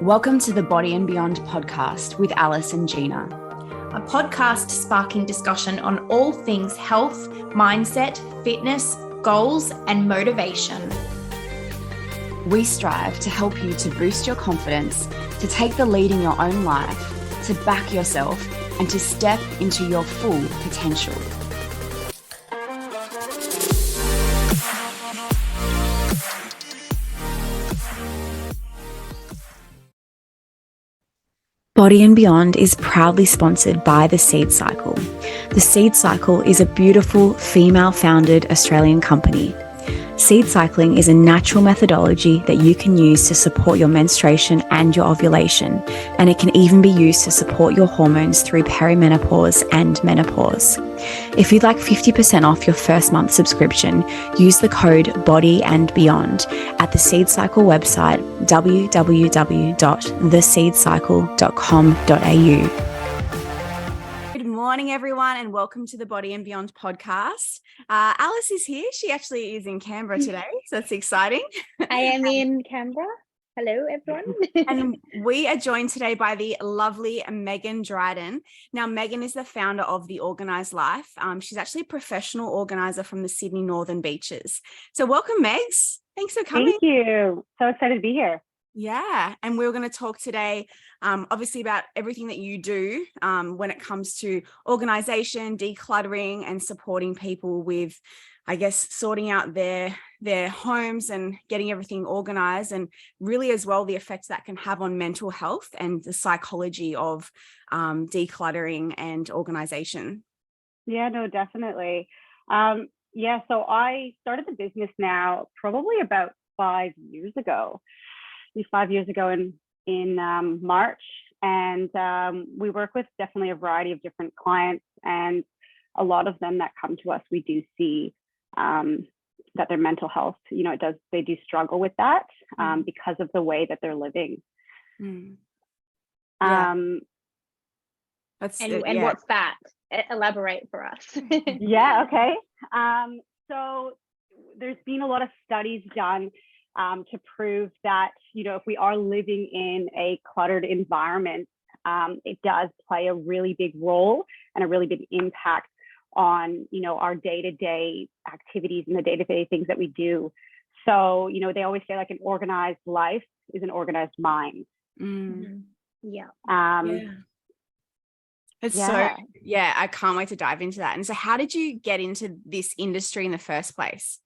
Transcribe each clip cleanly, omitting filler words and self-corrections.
Welcome to the Body and Beyond podcast with Alice and Gina, a podcast sparking discussion on all things health, mindset, fitness, goals, and motivation. We strive to help you to boost your confidence, to take the lead in your own life, to back yourself, and to step into your full potential. Body and Beyond is proudly sponsored by The Seed Cycle. The Seed Cycle is a beautiful female-founded Australian company. Seed cycling is a natural methodology that you can use to support your menstruation and your ovulation, and it can even be used to support your hormones through perimenopause and menopause. If you'd like 50% off your first month subscription, use the code BODYANDBEYOND at the Seed Cycle website www.theseedcycle.com.au. Good morning, everyone, and welcome to the Body and Beyond podcast. Alice is here. She actually is in Canberra today, so that's exciting. I am in Canberra. Hello, everyone. And we are joined today by the lovely Megan Dryden. Now, Megan is the founder of The Organised Life. She's actually a professional organizer from the Sydney Northern Beaches. So welcome, Megs. Thanks for coming. Thank you. So excited to be here. Yeah, and we're going to talk today, obviously, about everything that you do when it comes to organization, decluttering, and supporting people with, I guess, sorting out their homes and getting everything organized, and really as well the effects that can have on mental health and the psychology of decluttering and organization. Yeah, no, definitely. So I started the business now probably about 5 years ago. 5 years ago in March, and we work with definitely a variety of different clients, and a lot of them that come to us, we do see that their mental health, they do struggle with that because of the way that they're living. Yeah. What's that? Elaborate for us. Yeah, okay. So there's been a lot of studies done to prove that, if we are living in a cluttered environment, it does play a really big role and a really big impact on, our day-to-day activities and the day-to-day things that we do. So, they always say like an organized life is an organized mind. Yeah. I can't wait to dive into that. And so how did you get into this industry in the first place?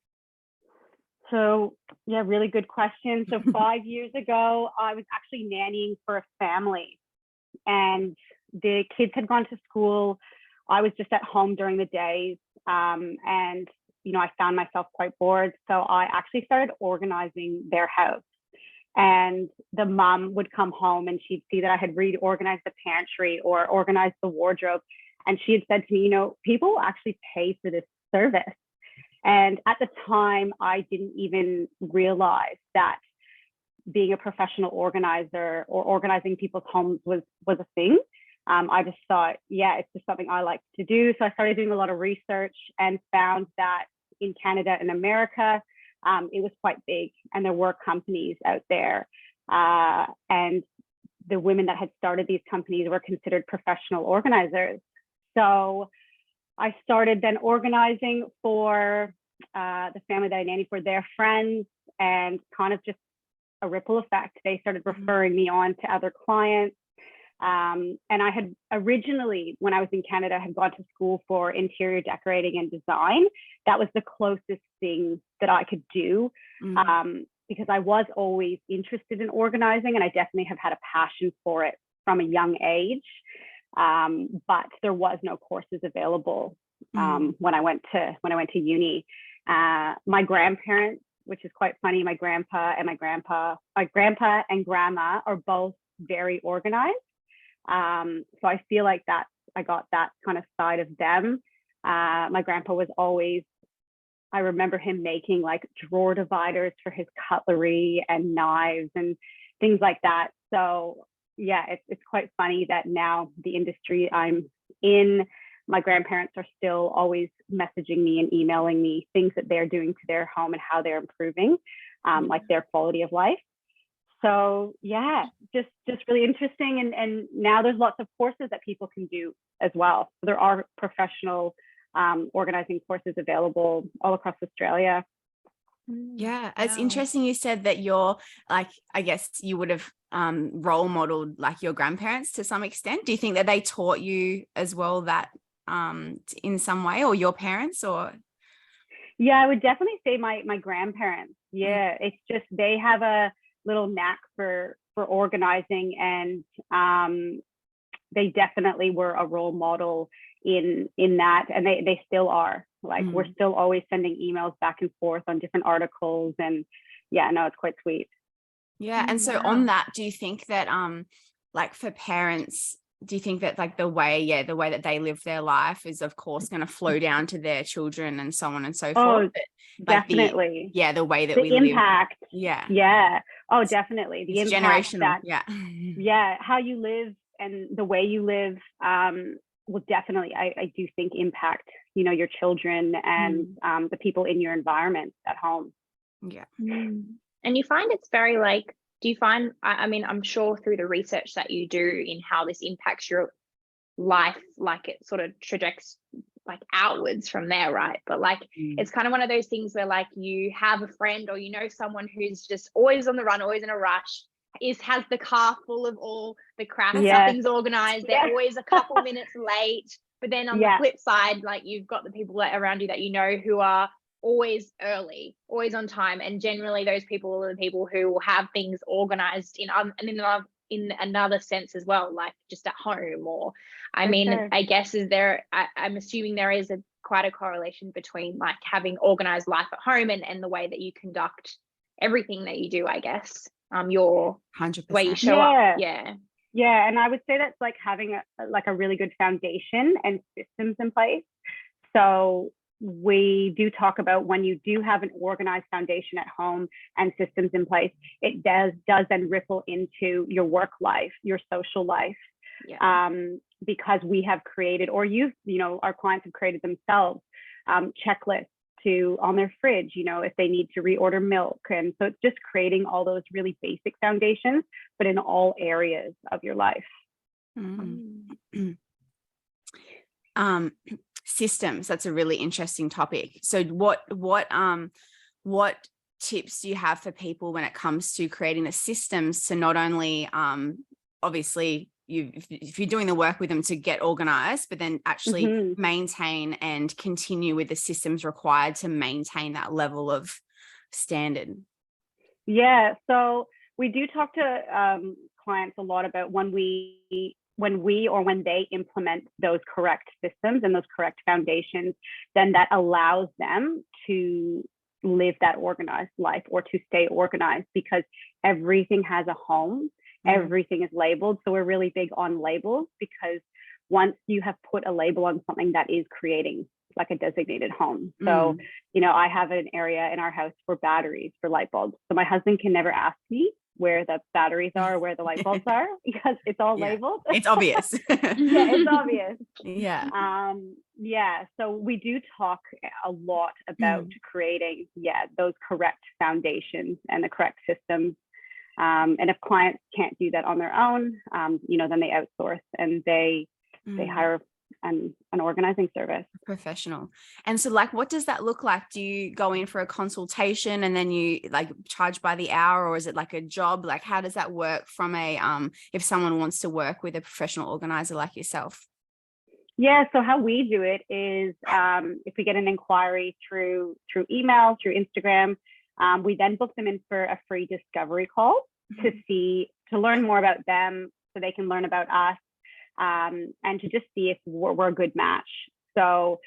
So, really good question. So 5 years ago, I was actually nannying for a family, and the kids had gone to school. I was just at home during the days, and, I found myself quite bored. So I actually started organizing their house, and the mom would come home and she'd see that I had reorganized the pantry or organized the wardrobe. And she had said to me, people actually pay for this service. And at the time, I didn't even realize that being a professional organizer or organizing people's homes was a thing. I just thought, it's just something I like to do. So I started doing a lot of research and found that in Canada and America, it was quite big, and there were companies out there. And the women that had started these companies were considered professional organizers. So I started then organizing for the family that I nannied for, their friends, and kind of just a ripple effect. They started referring me on to other clients. And I had originally, when I was in Canada, had gone to school for interior decorating and design. That was the closest thing that I could do because I was always interested in organizing, and I definitely have had a passion for it from a young age. But there was no courses available when I went to uni. My grandparents, which is quite funny, my grandpa and grandma are both very organized. So I feel like that I got that kind of side of them. My grandpa was always, I remember him making like drawer dividers for his cutlery and knives and things like that. So it's quite funny that now the industry I'm in, my grandparents are still always messaging me and emailing me things that they're doing to their home and how they're improving, like their quality of life. So yeah, just really interesting. And now there's lots of courses that people can do as well. There are professional organizing courses available all across Australia. Yeah, It's interesting you said that you're like, I guess you would have role modeled like your grandparents to some extent. Do you think that they taught you as well that in some way, or your parents? Or yeah, I would definitely say my grandparents. Yeah, it's just they have a little knack for organizing, and they definitely were a role model in that, and they still are. Like we're still always sending emails back and forth on different articles, and yeah, no, it's quite sweet. yeah, and so on that, do you think that like for parents, do you think that like the way that they live their life is of course going to flow down to their children and so on and so forth? Like definitely. the way that the we impact live. Yeah. Oh, definitely. The It's impact generational. that how you live and the way you live will definitely, I do think, impact, your children and the people in your environment at home. Yeah. And you find it's very like, do you find, I mean, I'm sure through the research that you do in how this impacts your life, like it sort of trajects like outwards from there, right? But like it's kind of one of those things where like you have a friend or someone who's just always on the run, always in a rush, has the car full of all the crap, nothing's organized, they're always a couple minutes late. But then on the flip side, like you've got the people around you that who are always early, always on time, and generally those people are the people who will have things organized in another sense as well, like just at home. Or I guess I'm assuming there is quite a correlation between like having organized life at home and the way that you conduct everything that you do, I guess. Your 100%. way you show up. Yeah, and I would say that's like having a really good foundation and systems in place. So we do talk about when you do have an organized foundation at home and systems in place, it does then ripple into your work life, your social life, because we have created, or our clients have created themselves checklists on their fridge, if they need to reorder milk. And so it's just creating all those really basic foundations, but in all areas of your life. Systems, that's a really interesting topic. So what tips do you have for people when it comes to creating the systems to not only obviously if you're doing the work with them to get organized, but then actually maintain and continue with the systems required to maintain that level of standard? Yeah, so we do talk to clients a lot about when they implement those correct systems and those correct foundations, then that allows them to live that organized life or to stay organized, because everything has a home. Everything is labeled. So we're really big on labels, because once you have put a label on something, that is creating like a designated home. So, I have an area in our house for batteries for light bulbs. So my husband can never ask me where the batteries are or where the light bulbs are, because it's all labeled. It's obvious. It's obvious. Yeah. So we do talk a lot about creating, those correct foundations and the correct systems. And if clients can't do that on their own, then they outsource and they hire an organizing service. Professional. And so like, what does that look like? Do you go in for a consultation and then you like charge by the hour, or is it like a job? Like, how does that work from if someone wants to work with a professional organizer like yourself? Yeah, so how we do it is if we get an inquiry through email, through Instagram, we then book them in for a free discovery call to learn more about them, so they can learn about us, and to just see if we're a good match. So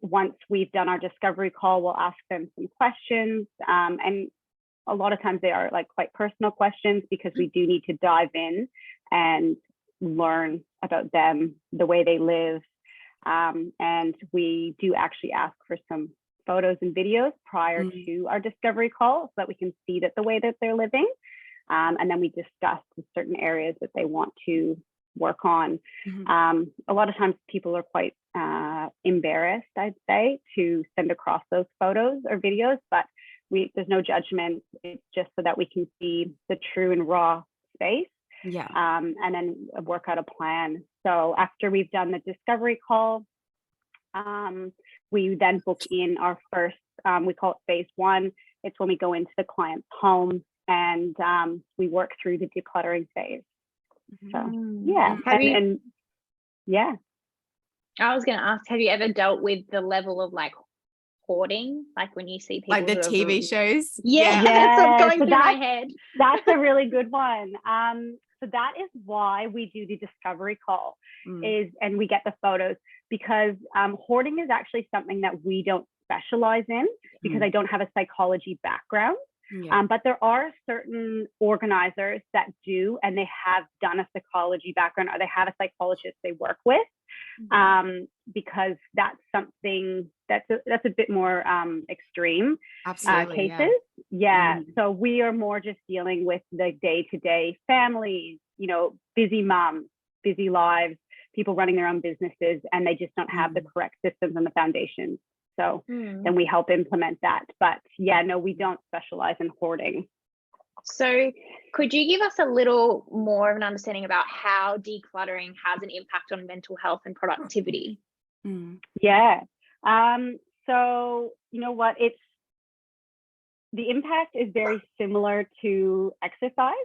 once we've done our discovery call, we'll ask them some questions, and a lot of times they are like quite personal questions, because we do need to dive in and learn about them, the way they live, and we do actually ask for some photos and videos prior to our discovery call, so that we can see that the way that they're living, and then we discuss the certain areas that they want to work on. A lot of times people are quite embarrassed, I'd say, to send across those photos or videos, but there's no judgment. It's just so that we can see the true and raw space. Yeah. And then work out a plan. So after we've done the discovery call, we then book in our first, we call it phase one. It's when we go into the client's home and we work through the decluttering phase. So yeah, yeah. I was going to ask, have you ever dealt with the level of like hoarding, like when you see people Like the TV shows? Yeah, that's what's going through my head. That's a really good one. So that is why we do the discovery call and we get the photos, because hoarding is actually something that we don't specialize in, because I don't have a psychology background. But there are certain organizers that do, and they have done a psychology background, or they have a psychologist they work with, because that's something that's a bit more extreme cases. So we are more just dealing with the day-to-day families, busy moms, busy lives, people running their own businesses, and they just don't have the correct systems and the foundations. So then we help implement that. But yeah, no, we don't specialize in hoarding. So could you give us a little more of an understanding about how decluttering has an impact on mental health and productivity? Yeah. So you know what? The impact is very similar to exercise.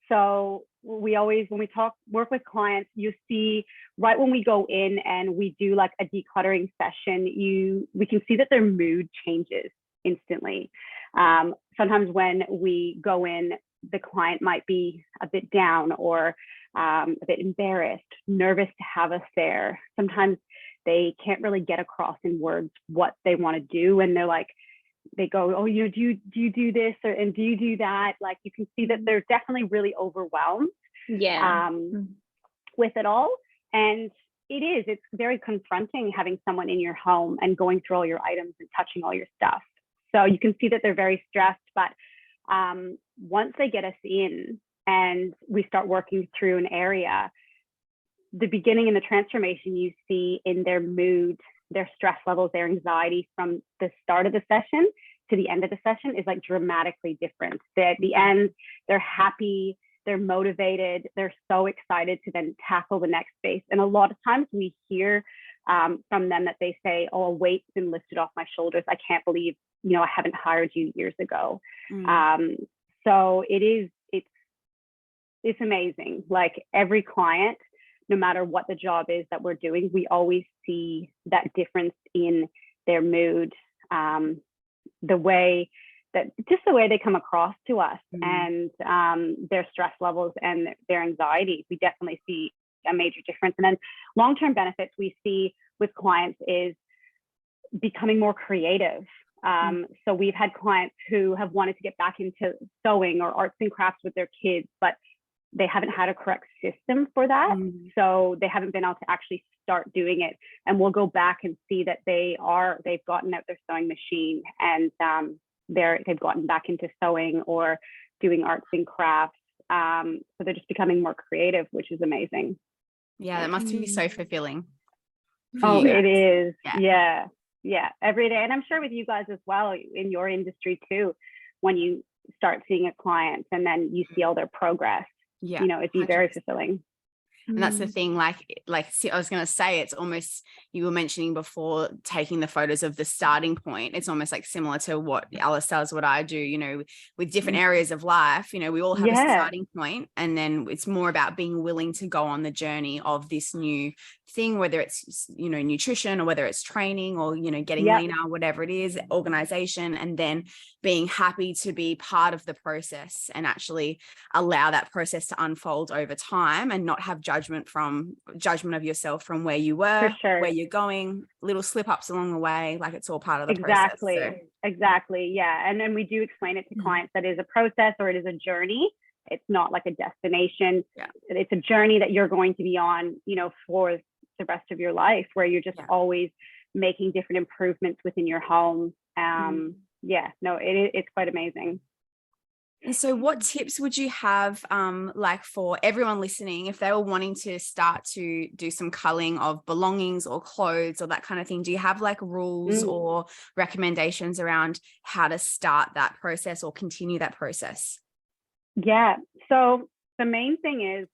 So we always, when we work with clients, you see right when we go in and we do like a decluttering session, we can see that their mood changes instantly. Sometimes when we go in, the client might be a bit down or a bit embarrassed, nervous to have us there. Sometimes they can't really get across in words what they want to do, and they're like, they go, oh, do you do this, and do you do that? Like, you can see that they're definitely really overwhelmed with it all. And it's very confronting having someone in your home and going through all your items and touching all your stuff. So you can see that they're very stressed, but once they get us in and we start working through an area, the beginning and the transformation you see in their mood, their stress levels, their anxiety from the start of the session to the end of the session is like dramatically different. At the end, they're happy, they're motivated, they're so excited to then tackle the next phase. And a lot of times we hear from them that they say, oh, a weight's been lifted off my shoulders. I can't believe, I haven't hired you years ago. So it's amazing. Like, every client, no matter what the job is that we're doing, we always see that difference in their mood, the way they come across to us, and their stress levels and their anxiety. We definitely see a major difference. And then long-term benefits we see with clients is becoming more creative. So we've had clients who have wanted to get back into sewing or arts and crafts with their kids, but they haven't had a correct system for that. So they haven't been able to actually start doing it. And we'll go back and see that they've gotten out their sewing machine, and they've gotten back into sewing or doing arts and crafts. So they're just becoming more creative, which is amazing. Yeah, that must be so fulfilling. Oh, it is. Yeah. Every day. And I'm sure with you guys as well, in your industry too, when you start seeing a client and then you see all their progress, it'd be very fulfilling. And that's the thing, like I was going to say, it's almost, you were mentioning before, taking the photos of the starting point. It's almost like similar to what Alice does, what I do, with different areas of life. We all have a starting point, and then it's more about being willing to go on the journey of this new thing, whether it's, nutrition, or whether it's training, or, getting leaner, whatever it is, organization, and then being happy to be part of the process and actually allow that process to unfold over time, and not have judgment of yourself from where you were, where you're going, little slip ups along the way. Like, it's all part of the process. Exactly. Yeah. And then we do explain it to clients that it is a process, or it is a journey. It's not like a destination. It's a journey that you're going to be on, for the rest of your life, where you're just always making different improvements within your home. It's quite amazing. And so what tips would you have like for everyone listening if they were wanting to start to do some culling of belongings or clothes or that kind of thing? Do you have like rules or recommendations around how to start that process or continue that process? Yeah. So the main thing is,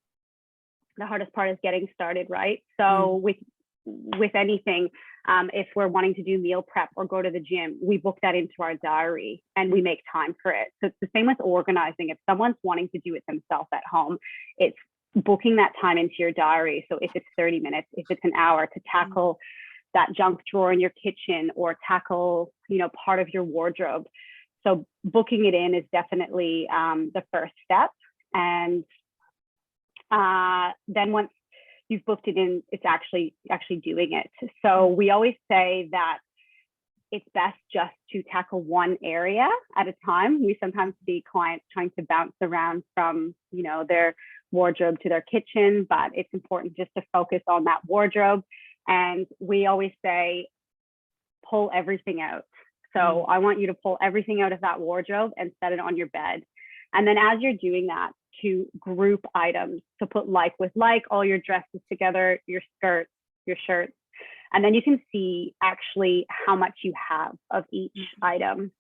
the hardest part is getting started, right? So with anything, if we're wanting to do meal prep or go to the gym, we book that into our diary and we make time for it. So it's the same with organizing. If someone's wanting to do it themselves at home, it's booking that time into your diary. So if it's 30 minutes, if it's an hour, to tackle that junk drawer in your kitchen or tackle, part of your wardrobe. So booking it in is definitely the first step. And then once you've booked it in, it's actually doing it. So we always say that it's best just to tackle one area at a time. We sometimes see clients trying to bounce around from, their wardrobe to their kitchen, but it's important just to focus on that wardrobe. And we always say, pull everything out. So I want you to pull everything out of that wardrobe and set it on your bed. And then as you're doing that, to group items, to put like with like, all your dresses together, your skirts, your shirts. And then you can see actually how much you have of each item.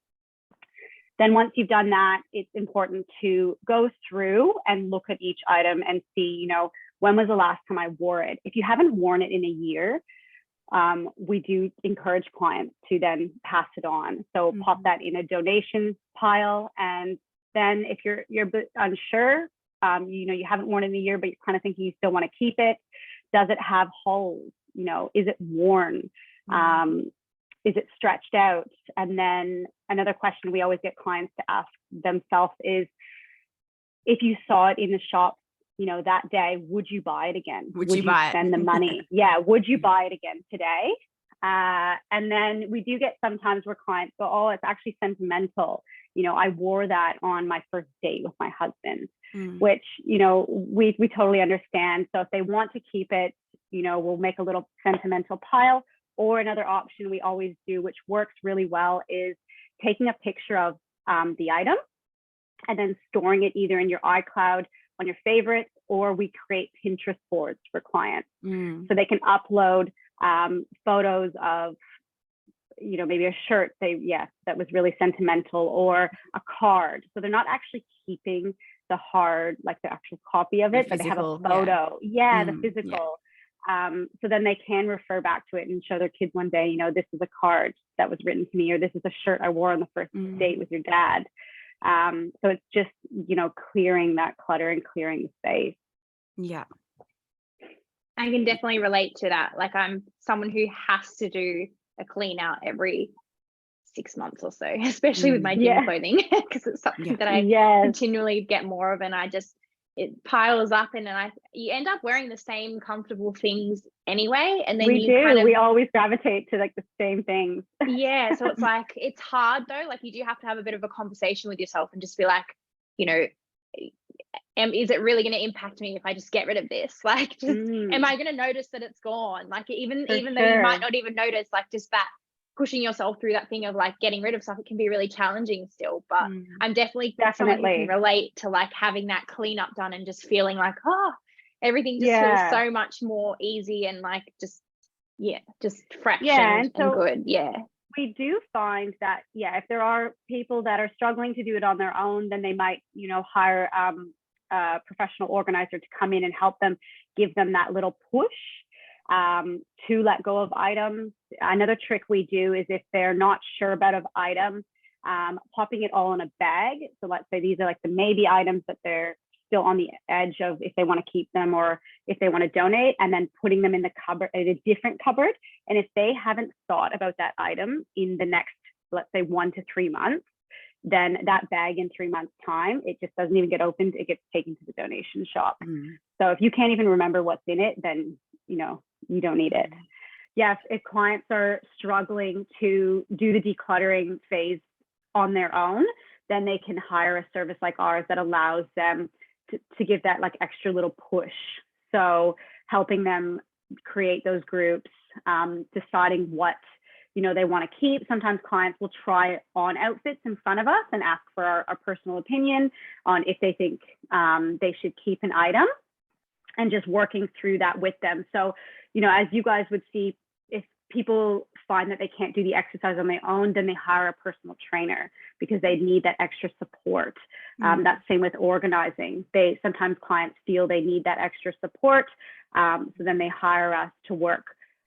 Then once you've done that, it's important to go through and look at each item and see, when was the last time I wore it? If you haven't worn it in a year, we do encourage clients to then pass it on. So pop that in a donation pile. And then if you're a bit unsure, you haven't worn it in a year, but you're kind of thinking you still want to keep it. Does it have holes? Is it worn? Is it stretched out? And then another question we always get clients to ask themselves is, if you saw it in the shop, that day, would you buy it again? Would you buy spend the money? Yeah. Would you buy it again today? And then we do get sometimes where clients go, oh, it's actually sentimental. I wore that on my first date with my husband, which, we totally understand. So if they want to keep it, we'll make a little sentimental pile. Or another option we always do, which works really well, is taking a picture of the item and then storing it either in your iCloud on your favorites, or we create Pinterest boards for clients. So they can upload photos of, maybe a shirt that was really sentimental, or a card. So they're not actually keeping the hard, like the actual copy of it, but they have a photo. The physical. So then they can refer back to it and show their kids one day, this is a card that was written to me, or this is a shirt I wore on the first date with your dad. So it's just, clearing that clutter and clearing the space. Yeah. I can definitely relate to that. Like, I'm someone who has to do a clean out every 6 months or so, especially with my gym clothing, because it's something that I continually get more of, and it piles up, and then you end up wearing the same comfortable things anyway, and then we always gravitate to like the same things. So it's like, it's hard though. Like, you do have to have a bit of a conversation with yourself and just be like, is it really going to impact me if I just get rid of this? Like, just am I going to notice that it's gone? Like, even though you might not even notice, like, just that pushing yourself through that thing of like getting rid of stuff, it can be really challenging still. But I'm definitely someone who can relate to like having that cleanup done and just feeling like, everything just feels so much more easy and like just fresh and good. We do find that if there are people that are struggling to do it on their own, then they might hire a professional organizer to come in and help them, give them that little push to let go of items. Another trick we do is, if they're not sure about an item, popping it all in a bag. So let's say these are like the maybe items that they're still on the edge of if they want to keep them or if they want to donate, and then putting them in the cupboard, in a different cupboard. And if they haven't thought about that item in the next, let's say 1 to 3 months, then that bag in 3 months time, it just doesn't even get opened. It gets taken to the donation shop. So if you can't even remember what's in it, then you don't need it. Yes, if clients are struggling to do the decluttering phase on their own, then they can hire a service like ours that allows them to give that like extra little push. So helping them create those groups, deciding what they want to keep. Sometimes clients will try on outfits in front of us and ask for our personal opinion on if they think they should keep an item, and just working through that with them. So, as you guys would see, if people find that they can't do the exercise on their own, then they hire a personal trainer because they need that extra support. That's same with organizing. Sometimes clients feel they need that extra support. So then they hire us to work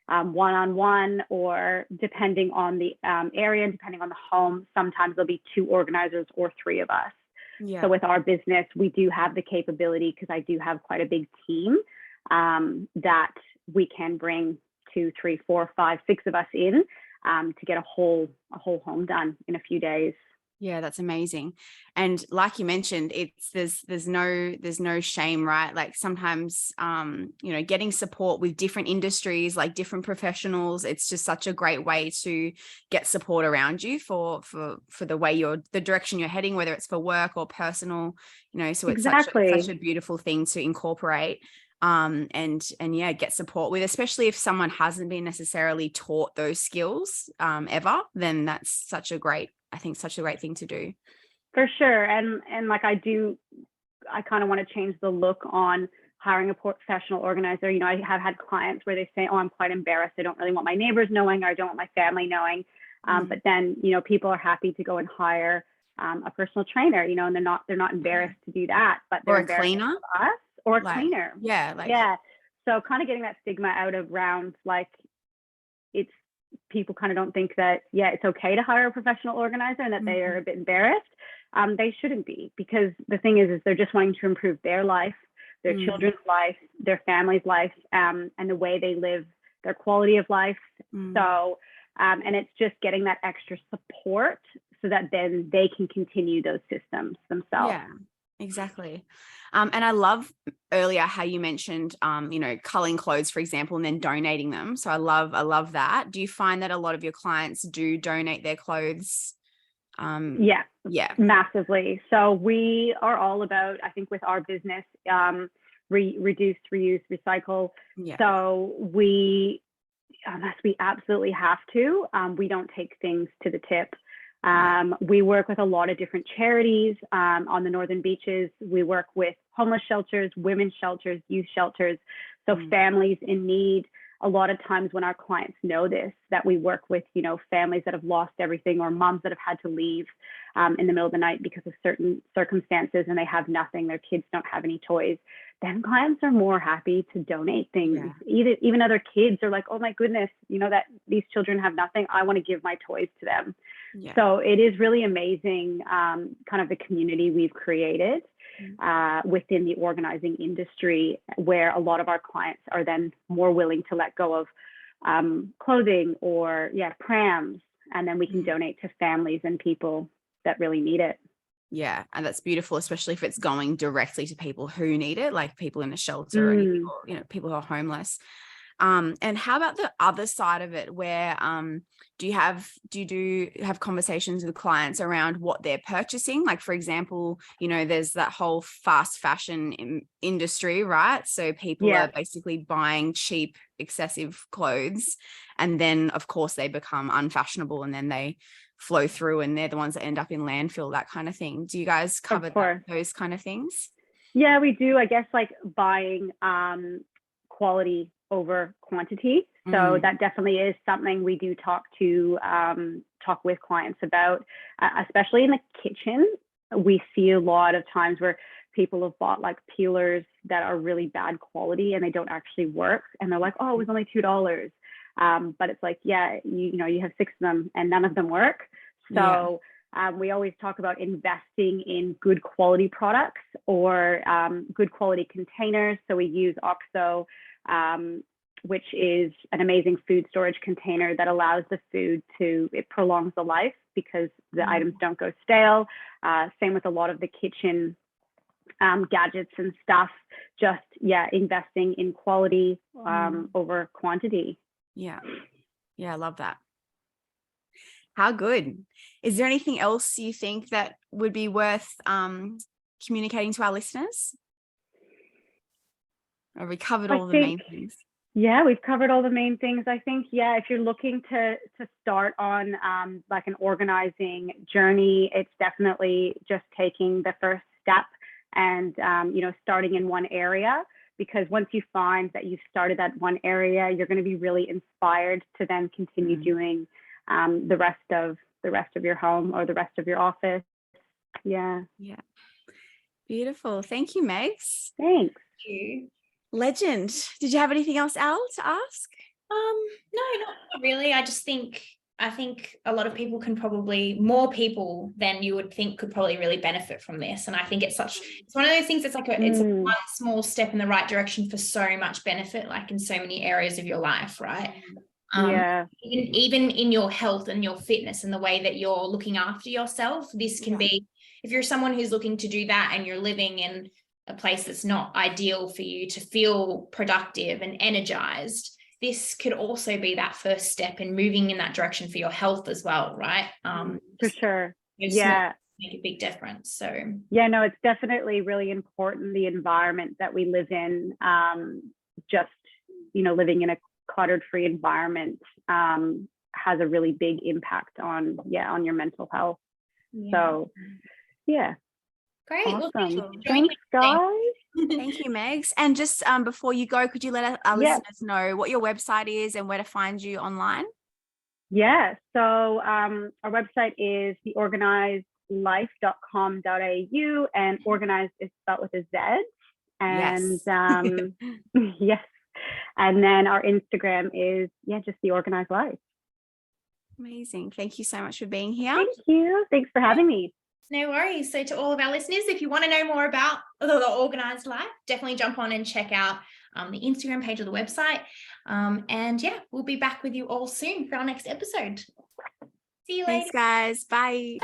one-on-one, or depending on the area and depending on the home, sometimes there'll be 2 organizers or 3 of us. Yeah. So with our business, we do have the capability, because I do have quite a big team, that we can bring 2, 3, 4, 5, 6 of us in to get a whole home done in a few days. Yeah, that's amazing. And like you mentioned, there's no shame, right? Like sometimes, getting support with different industries, like different professionals, it's just such a great way to get support around you for the way the direction you're heading, whether it's for work or personal, so it's such a beautiful thing to incorporate. And yeah, get support with, especially if someone hasn't been necessarily taught those skills ever, then that's such a great thing to do. For sure. And like I kind of want to change the look on hiring a professional organizer. I have had clients where they say, oh, I'm quite embarrassed. I don't really want my neighbors knowing, or I don't want my family knowing. But then, people are happy to go and hire a personal trainer, and they're not embarrassed to do that, but they're embarrassed a cleaner to us, or a cleaner. Yeah. So kind of getting that stigma out of round, like people kind of don't think that, it's okay to hire a professional organizer, and that they are a bit embarrassed. They shouldn't be, because the thing is they're just wanting to improve their life, their children's life, their family's life, and the way they live, their quality of life. So, and it's just getting that extra support so that then they can continue those systems themselves. Yeah. Exactly. And I love earlier how you mentioned, culling clothes, for example, and then donating them. So I love that. Do you find that a lot of your clients do donate their clothes? Yeah, massively. So we are all about, I think with our business, reduce, reuse, recycle. Yeah. So we, unless we absolutely have to, we don't take things to the tip. We work with a lot of different charities on the Northern Beaches. We work with homeless shelters, women's shelters, youth shelters. So families in need. A lot of times when our clients know this, that we work with, families that have lost everything, or moms that have had to leave in the middle of the night because of certain circumstances, and they have nothing, their kids don't have any toys, then clients are more happy to donate things. Even other kids are like, oh my goodness, that these children have nothing. I want to give my toys to them. So it is really amazing, kind of the community we've created within the organizing industry, where a lot of our clients are then more willing to let go of clothing or prams, and then we can donate to families and people that really need it. Yeah, and that's beautiful, especially if it's going directly to people who need it, like people in a shelter, or people who are homeless. And how about the other side of it, where do you have conversations with clients around what they're purchasing? Like, for example, there's that whole fast fashion industry, right? So people are basically buying cheap, excessive clothes, and then of course they become unfashionable, and then they flow through, and they're the ones that end up in landfill, that kind of thing. Do you guys cover those kind of things? Yeah, we do. I guess like buying quality over quantity. So that definitely is something we do talk with clients about, especially in the kitchen. We see a lot of times where people have bought like peelers that are really bad quality and they don't actually work, and they're like, oh, it was only $2. But it's like, you have 6 of them and none of them work. So we always talk about investing in good quality products, or good quality containers. So we use OXO, which is an amazing food storage container that allows the food it prolongs the life because the items don't go stale. Same with a lot of the kitchen gadgets and stuff, just, investing in quality over quantity. Yeah, I love that. How good. Is there anything else you think that would be worth communicating to our listeners? Have we covered all the main things? Yeah, we've covered all the main things. I think, yeah, if you're looking to start on like an organizing journey, it's definitely just taking the first step and starting in one area, because once you find that you've started that one area, you're going to be really inspired to then continue doing the rest of your home or the rest of your office. Yeah. Yeah. Beautiful. Thank you, Megs. Thanks. Thank you. Legend. Did you have anything else, Al, to ask? No, not really. I think a lot of people more people than you would think could probably really benefit from this. And I think it's one of those things that's like it's one small step in the right direction for so much benefit, like in so many areas of your life, right? Yeah. Even in your health and your fitness and the way that you're looking after yourself, this can be, if you're someone who's looking to do that and you're living in a place that's not ideal for you to feel productive and energized, this could also be that first step in moving in that direction for your health as well, right? For sure. Yeah, make a big difference. So yeah, no, it's definitely really important, the environment that we live in. Just living in a cluttered free environment has a really big impact on your mental health. So yeah. Great. Awesome. Well, thanks guys. Thank you, Megs. And just before you go, could you let our listeners know what your website is and where to find you online? Yeah, so our website is theorganizedlife.com.au, and organized is spelled with a Z. And yes. And then our Instagram is just The Organized Life. Amazing. Thank you so much for being here. Thank you. Thanks for having me. No worries. So to all of our listeners, if you want to know more about the Organized Life, definitely jump on and check out the Instagram page or the website. And we'll be back with you all soon for our next episode. See you later. Thanks, guys. Bye.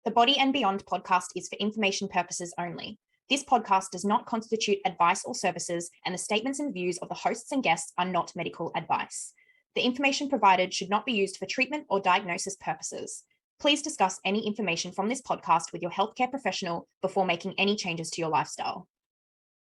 The Body and Beyond podcast is for information purposes only. This podcast does not constitute advice or services, and the statements and views of the hosts and guests are not medical advice. The information provided should not be used for treatment or diagnosis purposes. Please discuss any information from this podcast with your healthcare professional before making any changes to your lifestyle.